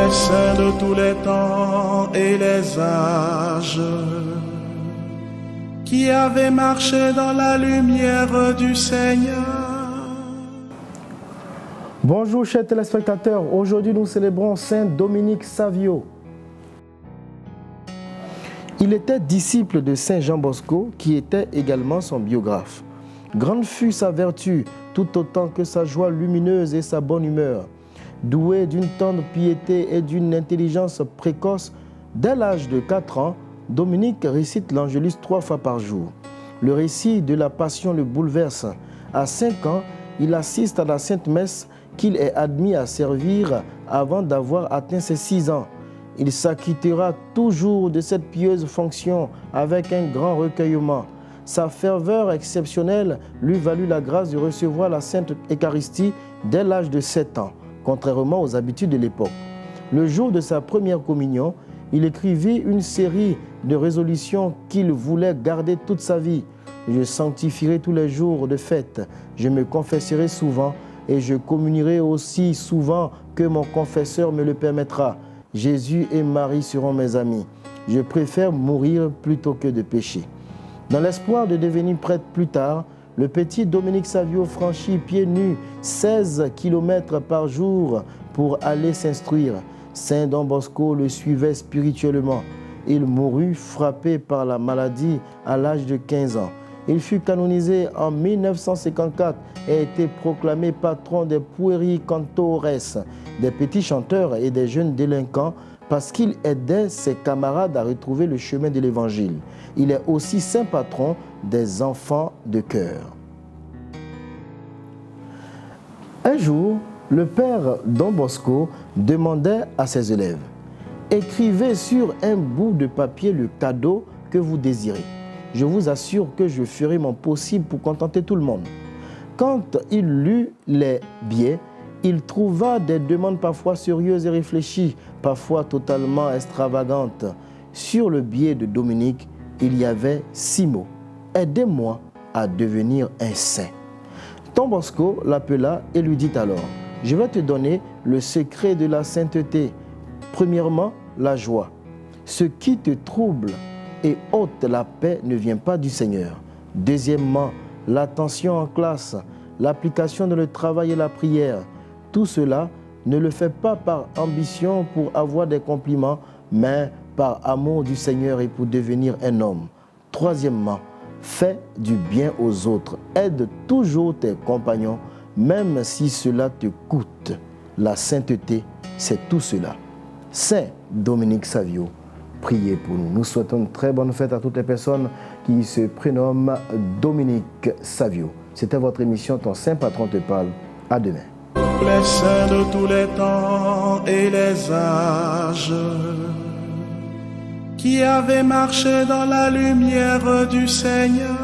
les saints de tous les temps et les âges, qui avaient marché dans la lumière du Seigneur. Bonjour chers téléspectateurs, aujourd'hui nous célébrons Saint Dominique Savio. Il était disciple de Saint Jean Bosco qui était également son biographe. Grande fut sa vertu tout autant que sa joie lumineuse et sa bonne humeur. Doué d'une tendre piété et d'une intelligence précoce, dès l'âge de 4 ans, Dominique récite l'Angélus 3 fois par jour. Le récit de la Passion le bouleverse. À 5 ans, il assiste à la Sainte Messe qu'il est admis à servir avant d'avoir atteint ses 6 ans. Il s'acquittera toujours de cette pieuse fonction avec un grand recueillement. Sa ferveur exceptionnelle lui valut la grâce de recevoir la Sainte Eucharistie dès l'âge de 7 ans, contrairement aux habitudes de l'époque. Le jour de sa première communion, il écrivit une série de résolutions qu'il voulait garder toute sa vie. Je sanctifierai tous les jours de fête, je me confesserai souvent et je communierai aussi souvent que mon confesseur me le permettra. Jésus et Marie seront mes amis. Je préfère mourir plutôt que de pécher. Dans l'espoir de devenir prêtre plus tard, le petit Dominique Savio franchit pieds nus 16 km par jour pour aller s'instruire. Saint Don Bosco le suivait spirituellement. Il mourut frappé par la maladie à l'âge de 15 ans. Il fut canonisé en 1954 et a été proclamé patron des pueri cantores, des petits chanteurs et des jeunes délinquants, parce qu'il aidait ses camarades à retrouver le chemin de l'Évangile. Il est aussi saint patron des enfants de chœur. Un jour, le père Don Bosco demandait à ses élèves « Écrivez sur un bout de papier le cadeau que vous désirez. Je vous assure que je ferai mon possible pour contenter tout le monde. » Quand il lut les billets, il trouva des demandes parfois sérieuses et réfléchies, parfois totalement extravagantes. Sur le billet de Dominique, il y avait 6 mots. « Aidez-moi à devenir un saint. » Don Bosco l'appela et lui dit alors « Je vais te donner le secret de la sainteté. Premièrement, la joie. Ce qui te trouble et ôte la paix ne vient pas du Seigneur. Deuxièmement, l'attention en classe, l'application dans le travail et la prière. Tout cela ne le fait pas par ambition pour avoir des compliments, mais par amour du Seigneur et pour devenir un homme. Troisièmement, fais du bien aux autres. Aide toujours tes compagnons, même si cela te coûte. La sainteté, c'est tout cela. Saint Dominique Savio, priez pour nous. Nous souhaitons une très bonne fête à toutes les personnes qui se prénomment Dominique Savio. C'était votre émission Ton Saint Patron te parle. À demain. Les saints de tous les temps et les âges, qui avaient marché dans la lumière du Seigneur.